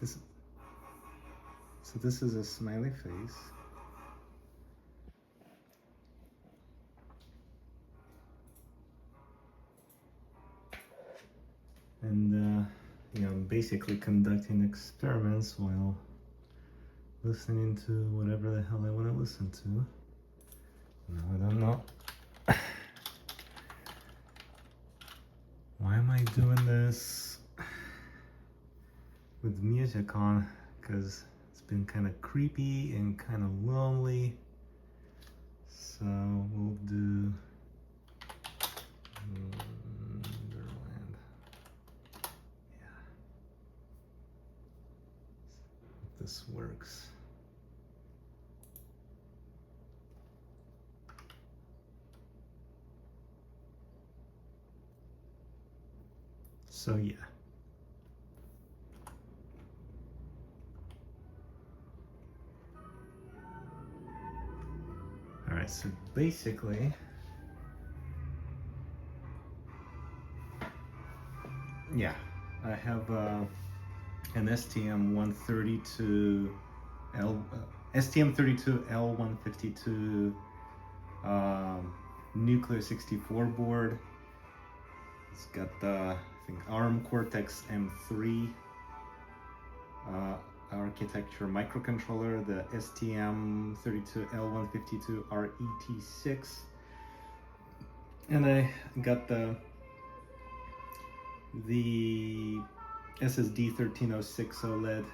This, so this is a smiley face. And I'm basically conducting experiments while listening to whatever the hell I want to listen to. No, I don't know. Why am I doing this with music on? Because it's been kind of creepy and kind of lonely. So we'll do Wonderland. Yeah. If this works. So yeah. All right, so basically, yeah, I have an STM32L152 Nucleo64 board. It's got the, I think, ARM Cortex M3 architecture microcontroller, the STM32L152RE 6, and I got the SSD 1306 OLED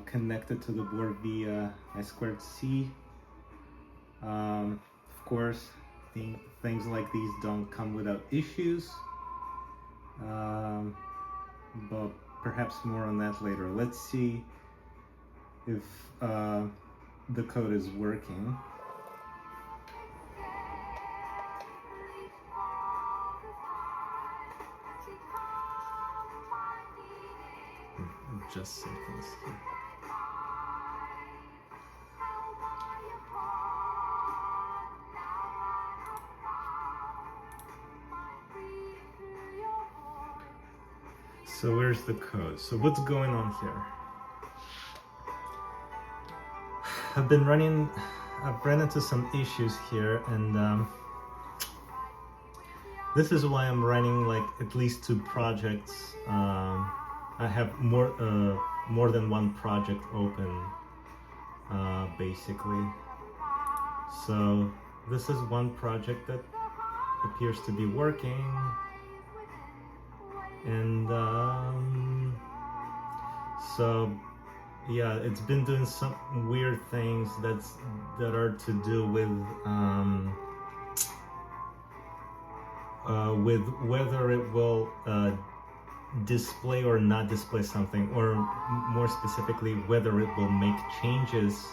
connected to the board via I2C. Of course, things like these don't come without issues, but perhaps more on that later. Let's see if the code is working. Just some things here. So where's the code? So what's going on here? I've run into some issues here, and this is why I'm running like at least 2 projects. I have more than one project open, basically. So this is one project that appears to be working, and so yeah, it's been doing some weird things that are to do with whether it will display or not display something, or more specifically, whether it will make changes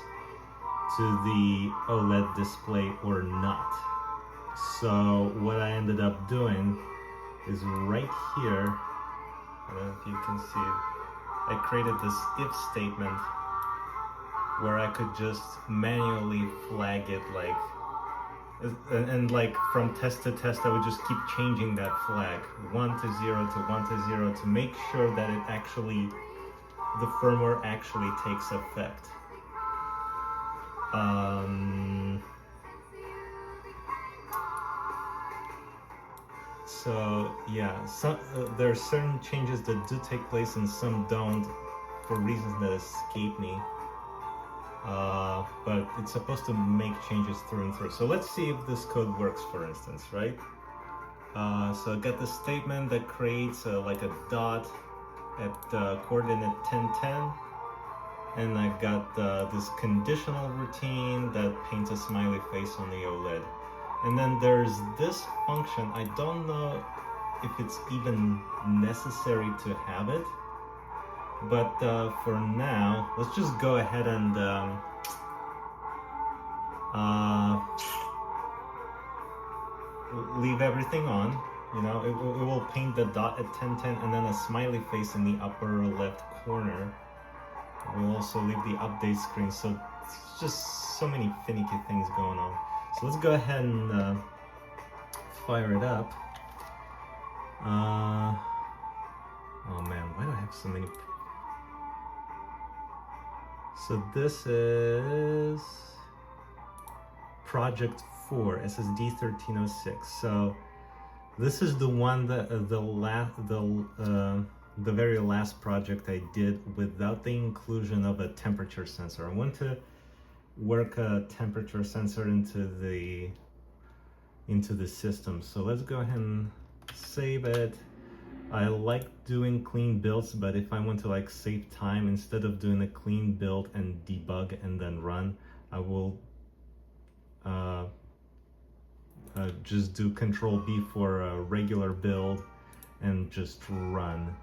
to the OLED display or not. So what I ended up doing is right here, I don't know if you can see it, I created this if statement where I could just manually flag it, like, and like from test to test I would just keep changing that flag 1 to 0 to 1 to 0 to make sure that it actually, the firmware actually takes effect. So yeah, there are certain changes that do take place and some don't, for reasons that escape me. But it's supposed to make changes through and through. So let's see if this code works, for instance, right? So I got this statement that creates like a dot at coordinate 1010, and I got this conditional routine that paints a smiley face on the OLED. And then there's this function. I don't know if it's even necessary to have it, but for now, let's just go ahead and leave everything on. You know, it will paint the dot at 1010 and then a smiley face in the upper left corner. We'll also leave the update screen. So it's just so many finicky things going on. So let's go ahead and fire it up. Oh man, why do I have so many So this is Project 4, SSD32L152RE. So this is the one that the very last project I did without the inclusion of a temperature sensor. I want to work a temperature sensor into the system. So let's go ahead and save it. I like doing clean builds, but if I want to like save time, instead of doing a clean build and debug and then run, I will just do Control B for a regular build and just run.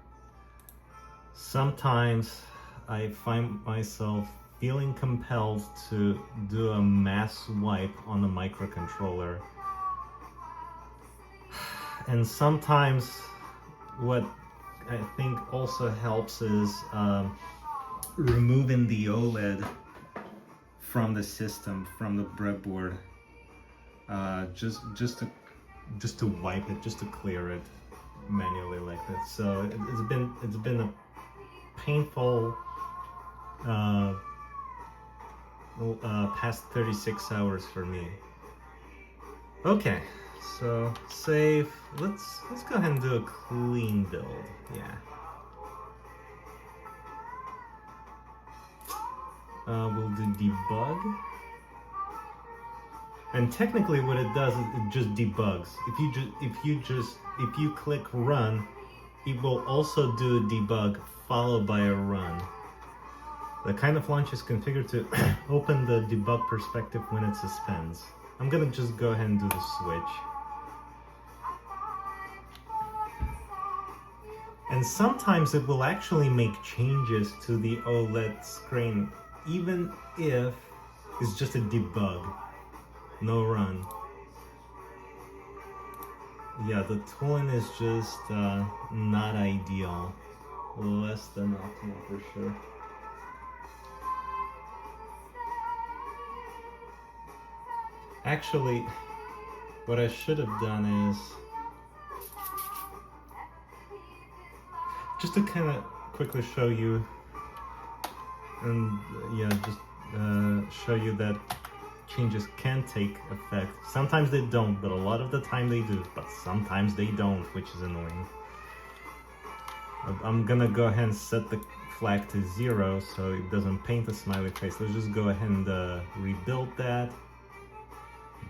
Sometimes I find myself feeling compelled to do a mass wipe on the microcontroller. And sometimes what I think also helps is removing the OLED from the system, from the breadboard, just to wipe it, just to clear it manually like that. So it's been a painful past 36 hours for me. Okay, so save. Let's go ahead and do a clean build. Yeah. We'll do debug. And technically what it does is it just debugs. If you click run, it will also do a debug followed by a run. The kind of launch is configured to open the debug perspective when it suspends. I'm gonna just go ahead and do the switch. And sometimes it will actually make changes to the OLED screen, even if it's just a debug, no run. Yeah, the tooling is just not ideal. Less than optimal for sure. Actually, what I should have done is just to kind of quickly show you, and yeah, just show you that changes can take effect. Sometimes they don't, but a lot of the time they do, but sometimes they don't, which is annoying. I'm gonna go ahead and set the flag to 0 so it doesn't paint a smiley face. Let's just go ahead and rebuild that.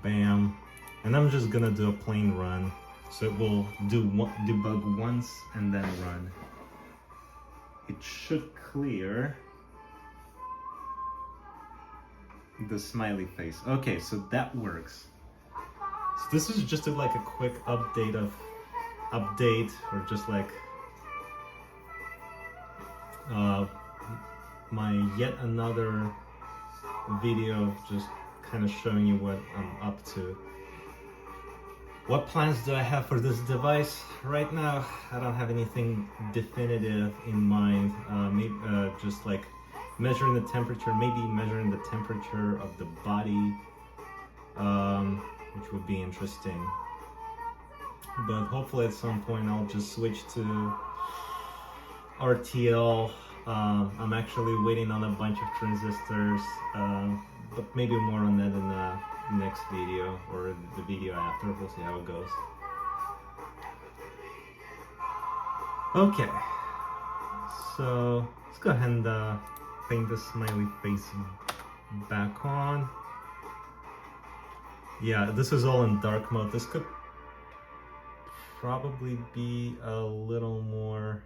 Bam. And I'm just gonna do a plain run. So it will do debug once and then run. It should clear the smiley face. Okay, so that works. So this is just like a quick update, or just like my yet another video of just kind of showing you what I'm up to. What plans do I have for this device? Right now, I don't have anything definitive in mind. Maybe just like measuring the temperature, maybe measuring the temperature of the body, which would be interesting. But hopefully at some point I'll just switch to RTL. I'm actually waiting on a bunch of transistors, but maybe more on that in the next video or the video after. We'll see how it goes. Okay, so let's go ahead and paint the smiley face back on. Yeah, this is all in dark mode. This could probably be a little more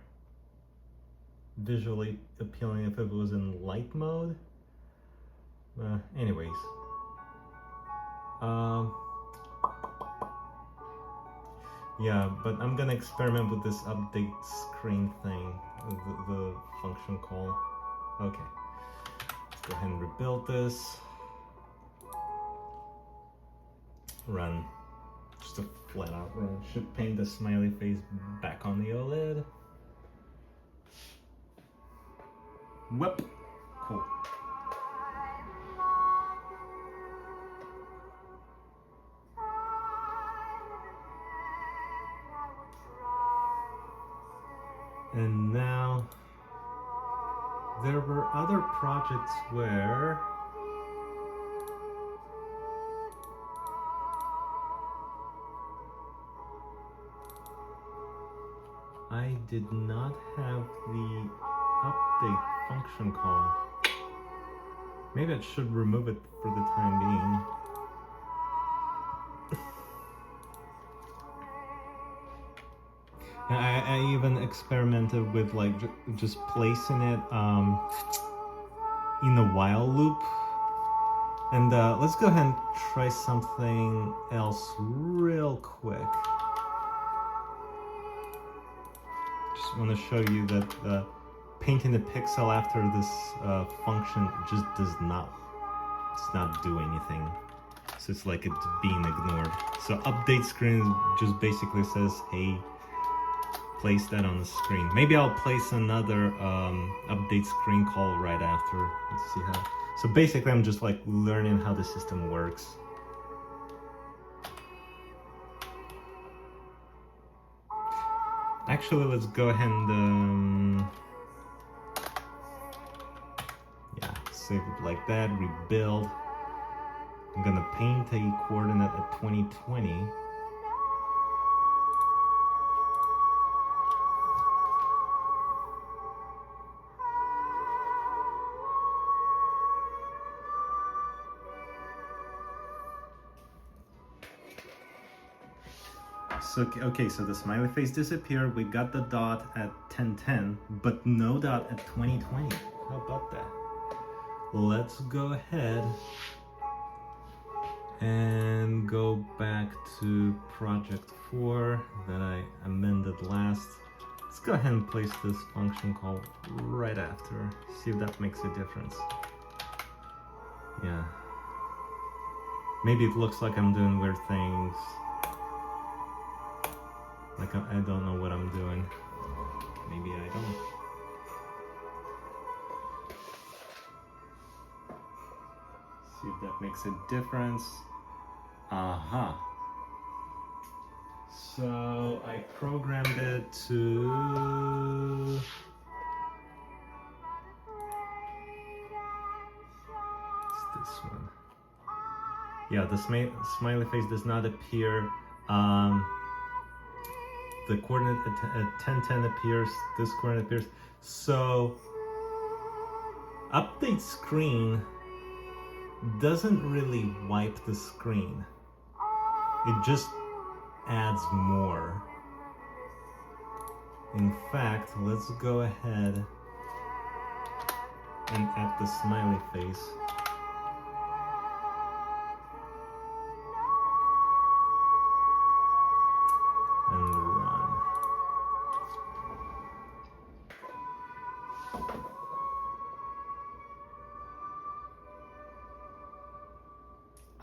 visually appealing if it was in light mode. Anyways. Yeah, but I'm gonna experiment with this update screen thing, the function call. Okay, let's go ahead and rebuild this. Run. Just a flat out run. Should paint the smiley face back on the OLED. Whip. Cool. And now there were other projects where I did not have the update function call. Maybe I should remove it for the time being. I even experimented with like just placing it in a while loop. And let's go ahead and try something else real quick. Just want to show you that painting the pixel after this function just does not do anything. So it's like it's being ignored. So update screen just basically says, hey, place that on the screen. Maybe I'll place another update screen call right after. Let's see how. So basically I'm just like learning how the system works. Actually, let's go ahead and yeah, save it like that, rebuild. I'm gonna paint a coordinate at 2020. So, okay, so the smiley face disappeared. We got the dot at 1010, but no dot at 2020. How about that? Let's go ahead and go back to project 4 that I amended last. Let's go ahead and place this function call right after. See if that makes a difference. Yeah. Maybe it looks like I'm doing weird things. Like I don't know what I'm doing. Maybe I don't. See if that makes a difference. Aha. So I programmed it to it's this one. Yeah, the smiley face does not appear. The coordinate at 1010 appears, this coordinate appears. So update screen doesn't really wipe the screen. It just adds more. In fact, let's go ahead and add the smiley face. And run.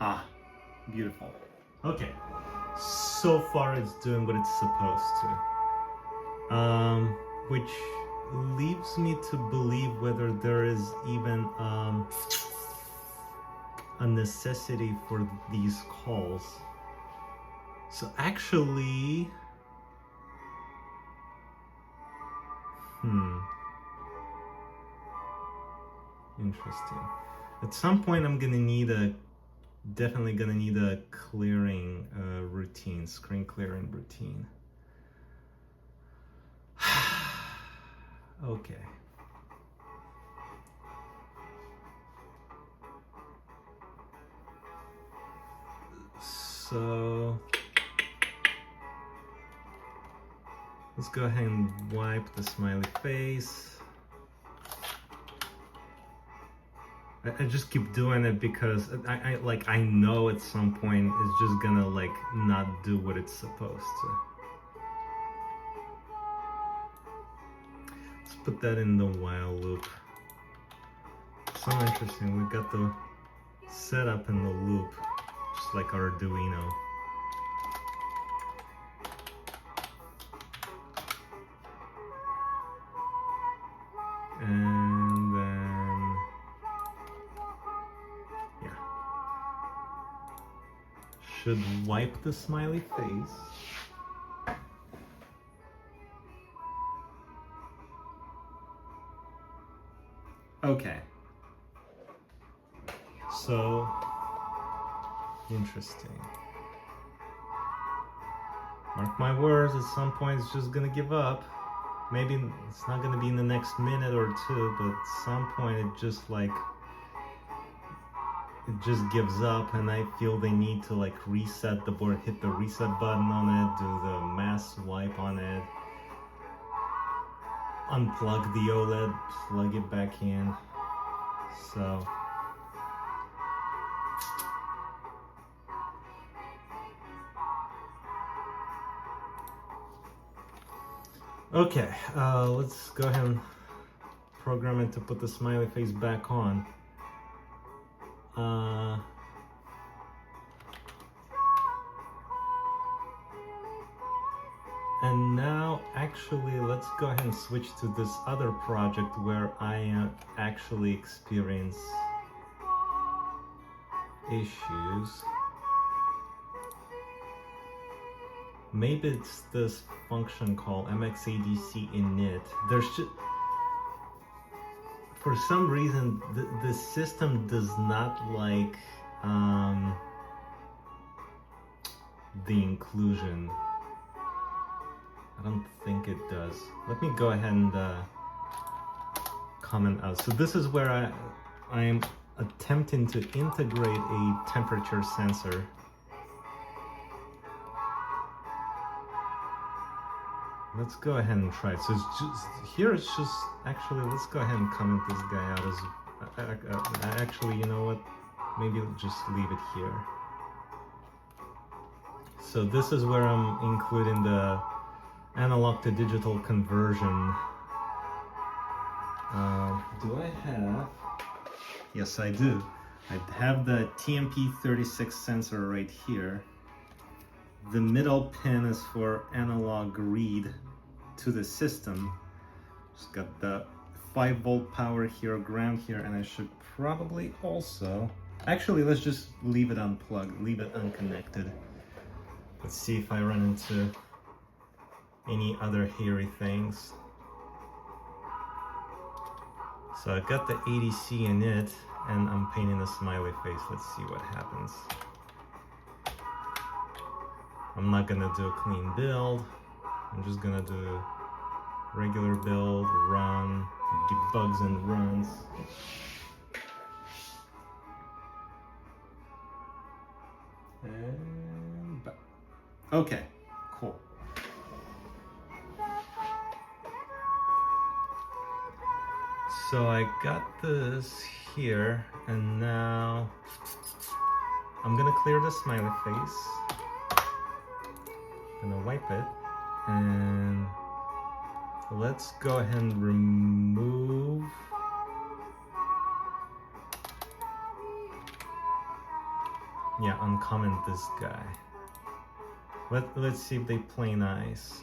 Ah, beautiful. Okay, so far it's doing what it's supposed to. Which leaves me to believe whether there is even a necessity for these calls. So actually, interesting. At some point I'm gonna need definitely gonna need a clearing routine, screen clearing routine. Okay. So let's go ahead and wipe the smiley face. I just keep doing it because I know at some point it's just gonna like not do what it's supposed to. Let's put that in the while loop. So interesting, we got the setup in the loop, just like Arduino. And then, yeah. Should wipe the smiley face. Okay. So, interesting. Mark my words, at some point it's just gonna give up. Maybe it's not gonna be in the next minute or two, but at some point it just gives up, and I feel they need to like reset the board, hit the reset button on it, do the mass wipe on it, unplug the OLED, plug it back in. So okay, let's go ahead and program it to put the smiley face back on. And now, actually, let's go ahead and switch to this other project where I actually experience issues. Maybe it's this function called mxadc init. For some reason, the system does not like the inclusion. I don't think it does. Let me go ahead and comment out. So this is where I am attempting to integrate a temperature sensor. Let's go ahead and try it. So it's just, here it's just, actually, let's go ahead and comment this guy out as, actually, you know what? Maybe just leave it here. So this is where I'm including the analog to digital conversion. Do I have? Yes, I do. I have the TMP36 sensor right here. The middle pin is for analog read to the system. Just got the 5-volt power here, ground here, and I should probably also... Actually, let's just leave it unplugged, leave it unconnected. Let's see if I run into any other hairy things. So I've got the ADC in it, and I'm painting a smiley face. Let's see what happens. I'm not gonna do a clean build. I'm just gonna do regular build, run, debugs and runs. And back. Okay, cool. So I got this here, and now I'm gonna clear the smiley face. Gonna wipe it, and let's go ahead and remove uncomment this guy. Let's see if they play nice.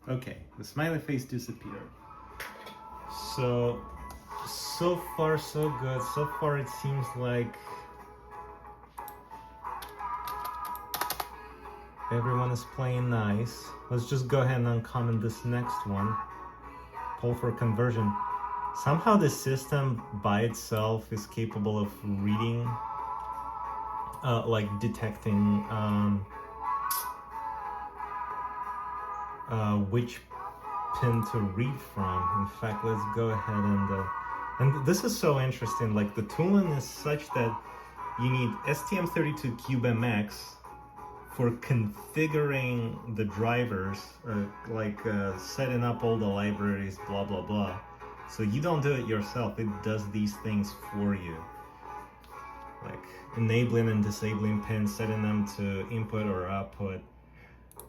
Okay, the smiley face disappeared. So far so good. So far it seems like everyone is playing nice. Let's just go ahead and uncomment this next one. Pull for conversion. Somehow the system by itself is capable of reading, like detecting which pin to read from. In fact, let's go ahead and this is so interesting. Like, the tooling is such that you need STM32 CubeMX for configuring the drivers, or like setting up all the libraries, blah blah blah. So you don't do it yourself, it does these things for you, like enabling and disabling pins, setting them to input or output.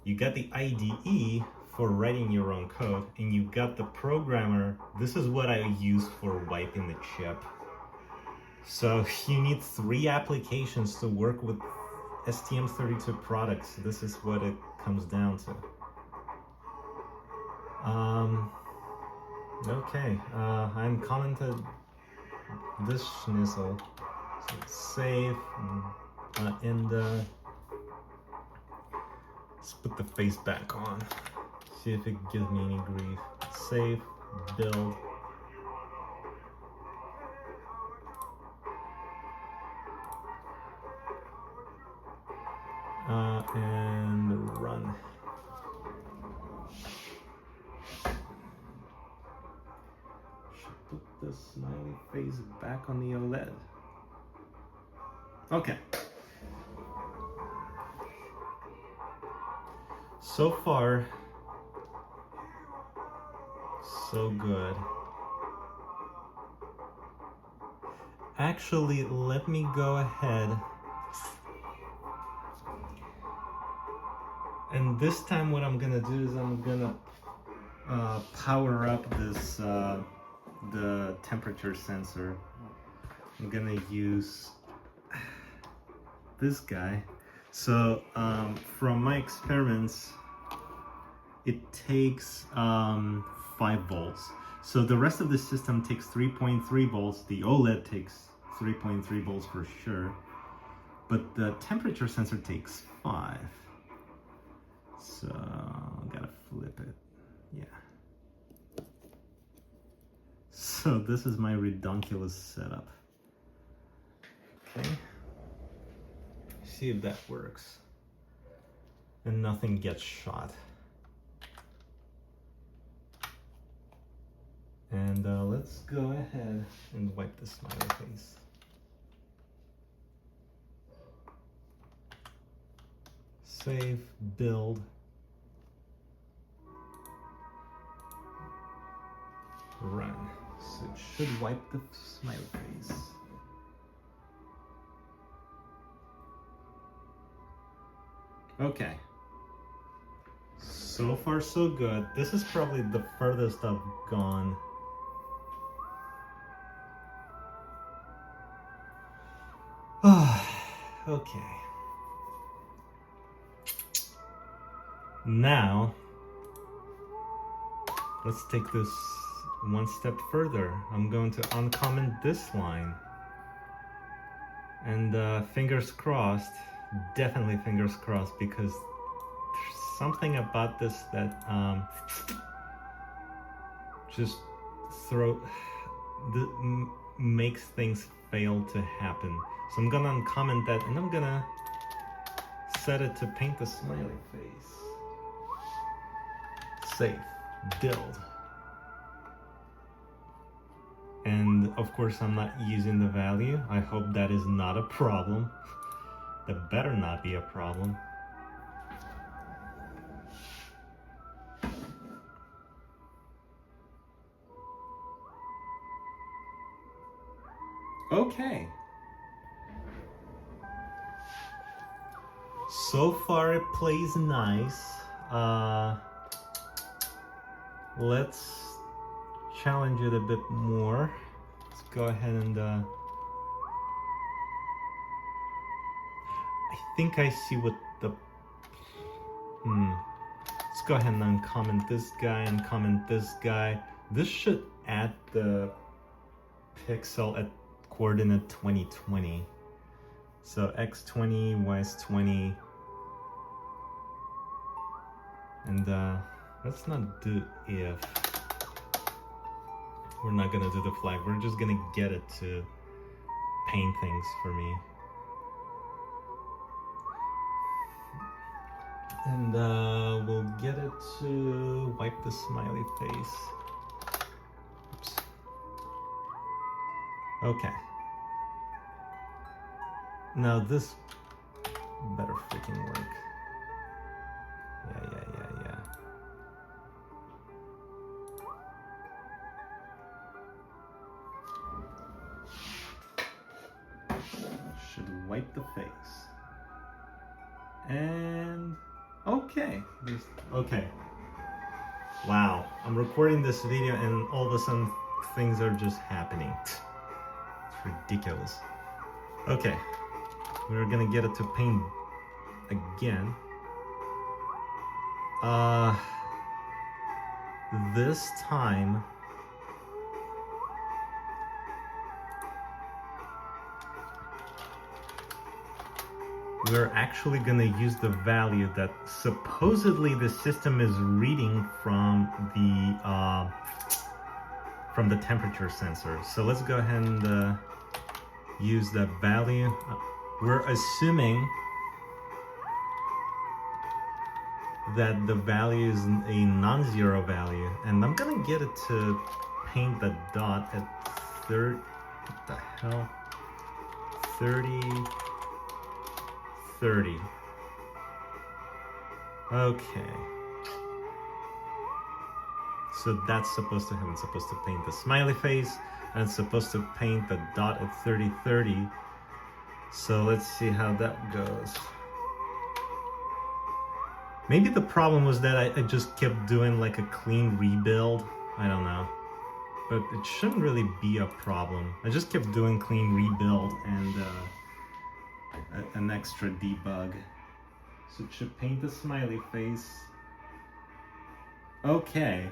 You got the IDE for writing your own code, and you got the programmer. This is what I use for wiping the chip. So you need 3 applications to work with STM32 products. This is what it comes down to. Okay, I'm commented this schnitzel. So save, and let's put the face back on. See if it gives me any grief. Save, build. And run. Should put the smiley face back on the OLED. Okay. So far, so good. Actually, let me go ahead. And this time what I'm gonna do is I'm gonna power up this the temperature sensor. I'm gonna use this guy. So from my experiments, it takes 5 volts. So the rest of the system takes 3.3 volts. The OLED takes 3.3 volts for sure, but the temperature sensor takes 5. So I gotta flip it. Yeah. So this is my redonkulous setup. Okay. See if that works. And nothing gets shot. And let's go ahead and wipe the smiley face. Save, build. Run. So it should wipe the smiley face. Okay. So far so good. This is probably the furthest I've gone. Okay. Now, let's take this one step further. I'm going to uncomment this line. And fingers crossed, definitely fingers crossed, because there's something about this that just makes things fail to happen. So I'm gonna uncomment that, and I'm gonna set it to paint the smiley face. Save, build. And of course I'm not using the value. I hope that is not a problem. That better not be a problem. Okay. So far it plays nice. Let's challenge it a bit more. Let's go ahead and I think I see what the let's go ahead and uncomment this guy and comment this guy. This should add the pixel at coordinate 2020. So x20, y20, and let's not do if. We're not gonna do the flag. We're just gonna get it to paint things for me. And we'll get it to wipe the smiley face. Oops. Okay. Now this better freaking work. Yeah. Should wipe the face. And okay. Okay. Wow. I'm recording this video and all of a sudden things are just happening. It's ridiculous. Okay. We're gonna get it to paint again. This time we're actually gonna use the value that supposedly the system is reading from the temperature sensor. So let's go ahead and use that value. We're assuming that the value is a non-zero value, and I'm gonna get it to paint the dot at 30. What the hell? 30. 30. Okay. So that's supposed to happen. It's supposed to paint the smiley face, and it's supposed to paint the dot at 3030. So let's see how that goes. Maybe the problem was that I just kept doing like a clean rebuild. I don't know. But it shouldn't really be a problem. I just kept doing clean rebuild and an extra debug. So it should paint the smiley face. Okay.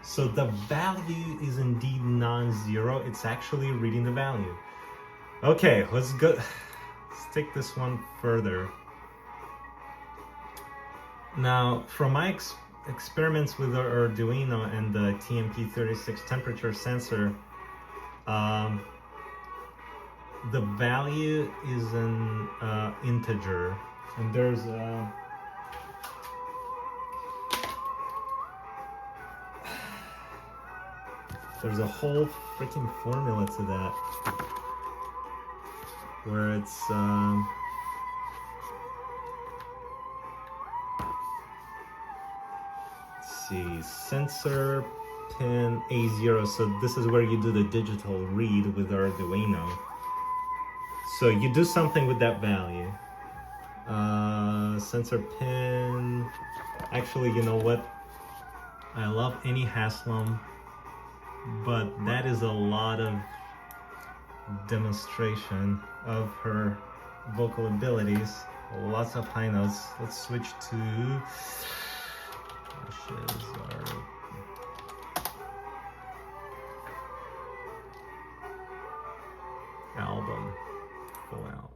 So the value is indeed non-zero. It's actually reading the value. Okay, let's go. Let's take this one further. Now, from my experiments with the Arduino and the TMP36 temperature sensor, the value is an integer, and there's a whole freaking formula to that, where it's let's see, sensor pin A0. So this is where you do the digital read with Arduino. So you do something with that value. Sensor pin. Actually, you know what? I love any Haslam, but that is a lot of demonstration of her vocal abilities. Lots of high notes. Let's switch to our album, full album.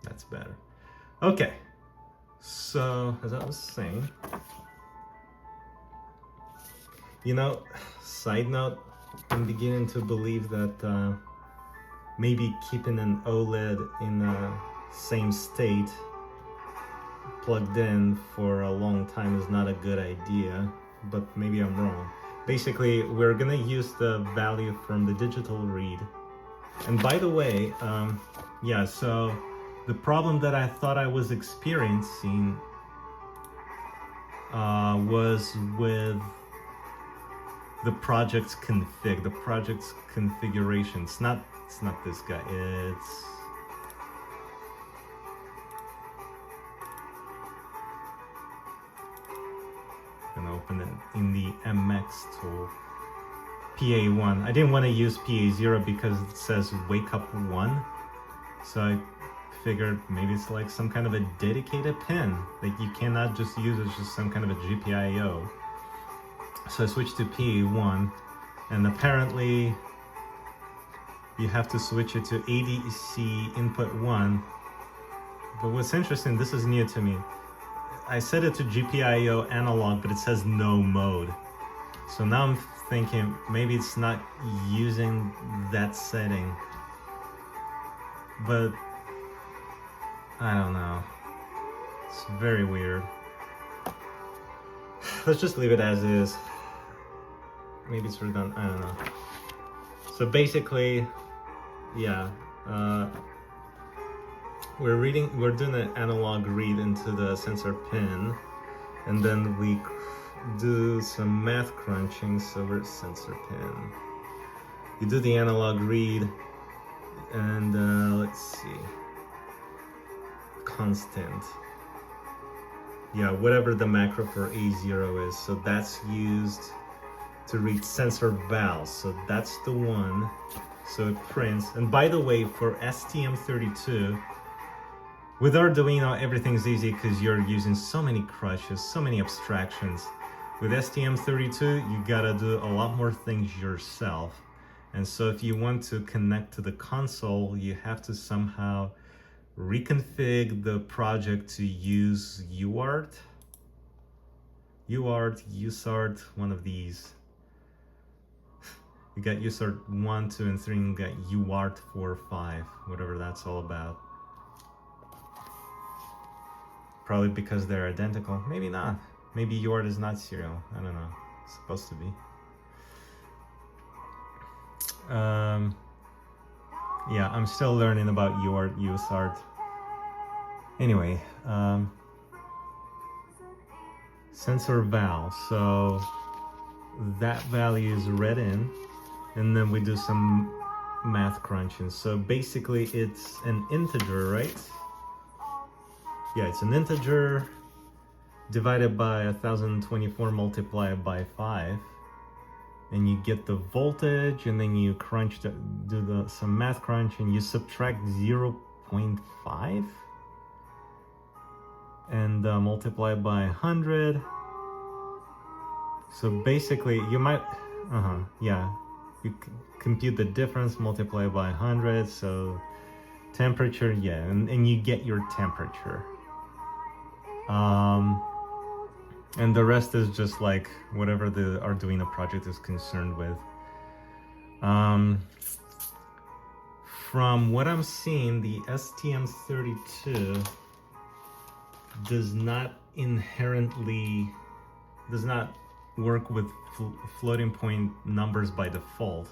That's better. Okay, so as I was saying, you know, side note, I'm beginning to believe that maybe keeping an OLED in the same state plugged in for a long time is not a good idea, but maybe I'm wrong. Basically, we're gonna use the value from the digital read. And by the way, yeah, so the problem that I thought I was experiencing was with the project's config, the project's configuration. It's not this guy. It's gonna open it in the MX tool. PA1. I didn't want to use PA0 because it says wake up 1. So I figured maybe it's like some kind of a dedicated pin that you cannot just use as just some kind of a GPIO. So I switched to PA1, and apparently you have to switch it to ADC input 1. But what's interesting, this is new to me. I set it to GPIO analog, but it says no mode. So now I'm thinking maybe it's not using that setting. But I don't know. It's very weird. Let's just leave it as is. Maybe it's redundant, I don't know. So basically, yeah, we're doing an analog read into the sensor pin, and then we do some math crunching. So where's sensor pin? You do the analog read, and let's see, constant. Yeah, whatever the macro for A0 is. So that's used to read sensor vals. So that's the one. So it prints. And by the way, for STM32, with Arduino, everything's easy because you're using so many crutches, so many abstractions. With STM32, you gotta do a lot more things yourself. And so if you want to connect to the console, you have to somehow reconfigure the project to use UART, USART, one of these. You got USART 1, 2, and 3, and you got UART 4, 5, whatever that's all about. Probably because they're identical. Maybe not. Maybe UART is not serial. I don't know. It's supposed to be. Yeah, I'm still learning about UART, USART. Anyway, sensor val. So that value is read in, and then we do some math crunching. So basically it's an integer, right? Yeah, it's an integer divided by 1024 multiplied by 5, and you get the voltage, and then you crunch some math crunch, and you subtract 0.5 and multiply by 100. So basically you might yeah, you compute the difference, multiply by 100, so temperature, yeah, and you get your temperature. And the rest is just like whatever the Arduino project is concerned with. From what I'm seeing, the STM32 does not work with floating point numbers by default.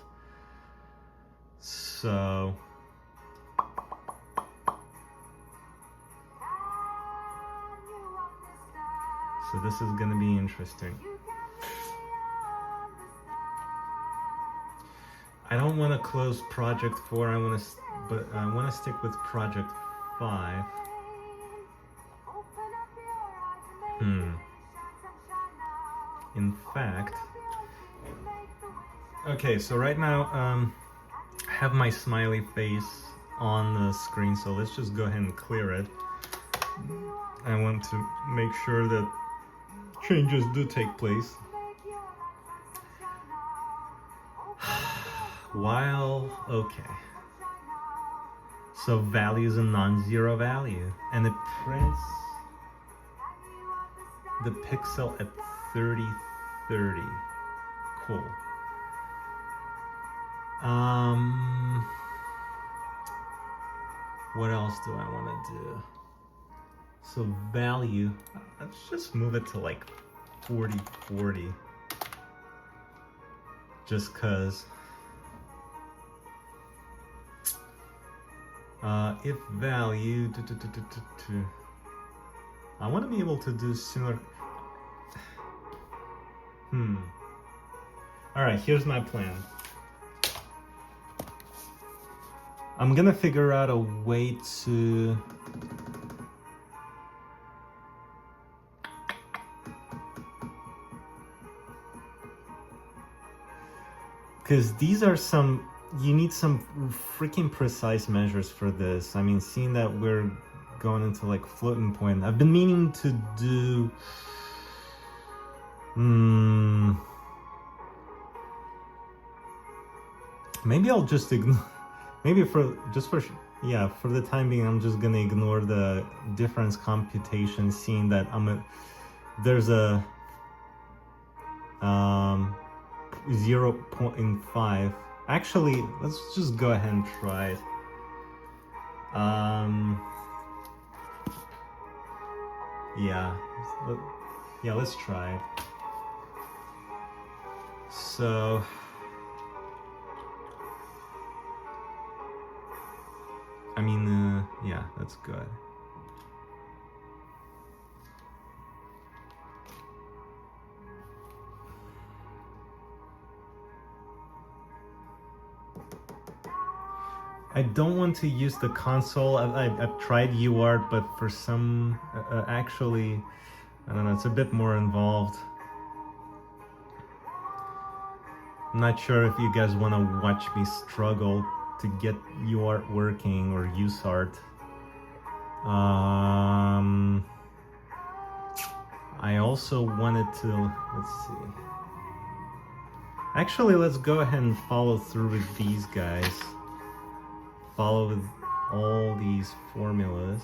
So this is going to be interesting. I don't want to close project 4. I want to stick with project 5. In fact, okay, so right now I have my smiley face on the screen, so let's just go ahead and clear it. I want to make sure that changes do take place. Okay. So value is a non-zero value, and it prints the pixel at 3030. Cool. What else do I want to do? So value, let's just move it to like 4040. Just cause. If value, I want to be able to do similar. Alright, here's my plan. I'm gonna figure out a way to because these are you need some freaking precise measures for this. I mean, seeing that we're going into like floating point, I've been meaning to do maybe I'll just ignore, maybe for the time being, I'm just gonna ignore the difference computation, seeing that there's a 0.5. Actually, let's just go ahead and try it. Yeah, let's try it. So I mean, yeah, that's good. I don't want to use the console. I've tried UART, but for some, actually, I don't know, it's a bit more involved. I'm not sure if you guys want to watch me struggle to get UART working or USART. I also wanted to, let's see. Actually, let's go ahead and follow through with these guys. Follow with all these formulas.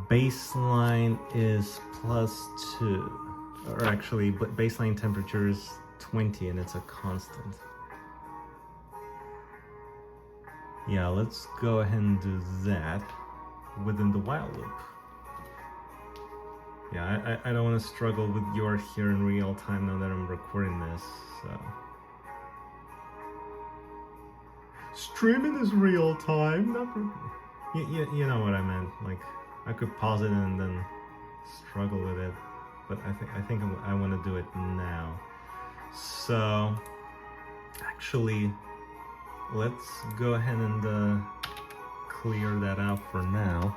Baseline is +2, or actually baseline temperature is 20 and it's a constant. Yeah, let's go ahead and do that within the while loop. Yeah, I don't want to struggle with your here in real time now that I'm recording this, so. Streaming is real time, not you know what I meant. Like, I could pause it and then struggle with it, but I think I want to do it now. So, actually, let's go ahead and clear that out for now.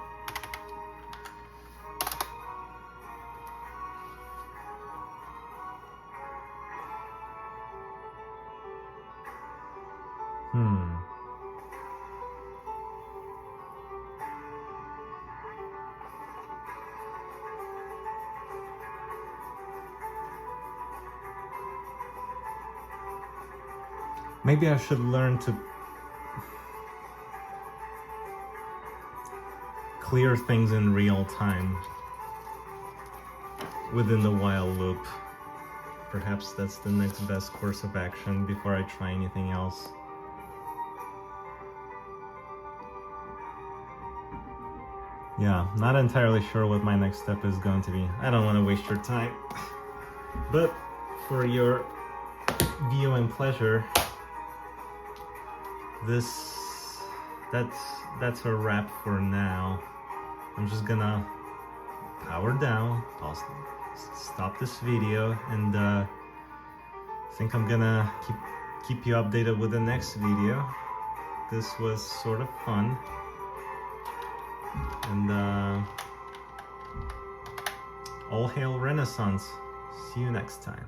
Maybe I should learn to clear things in real time within the while loop. Perhaps that's the next best course of action before I try anything else. Yeah, not entirely sure what my next step is going to be. I don't want to waste your time. But for your viewing pleasure, that's a wrap for now. I'm just gonna power down, I'll stop this video, and I think I'm gonna keep you updated with the next video. This was sort of fun, and all hail Renaissance. See you next time.